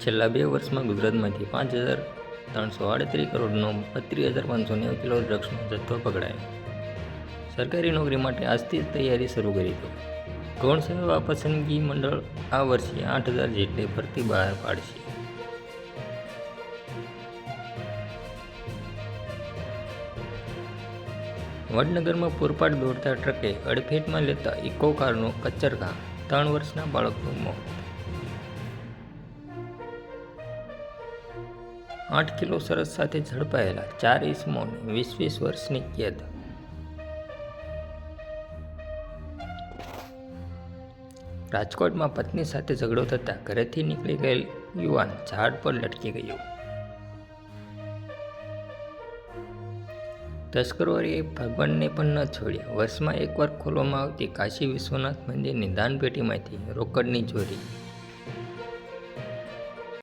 છેલ્લા 2 વર્ષમાં ગુજરાતમાંથી 5,338 કરોડનો 32,590 કિલો ડ્રગ્સનો જથ્થો પકડાયો. સરકારી નોકરી માટે આજથી જ તૈયારી શરૂ કરી દો. ગૌણ સેવા પસંદગી મંડળ આ વર્ષે 8,000 જેટલી ભરતી બહાર પાડશે. વડનગરમાં પૂરપાટ દોડતા ટ્રકે અડફેટમાં લેતા ઇકો કારનો કચરઘા, 3 વર્ષના બાળકનું મોત. 8 કિલો ચરસ સાથે ઝડપાયેલા 4 ઇસમોને 20 વર્ષની કેદ. રાજકોટમાં પત્ની સાથે ઝઘડો થતાં ઘરેથી નીકળી ગયેલ યુવાન ઝાડ પર લટકી ગયો. તસ્કરોએ ભગવાનને પણ ન છોડ્યા. વર્ષમાં એકવાર ખોલવામાં આવતી કાશી વિશ્વનાથ મંદિરની દાનપેટીમાંથી રોકડની ચોરી.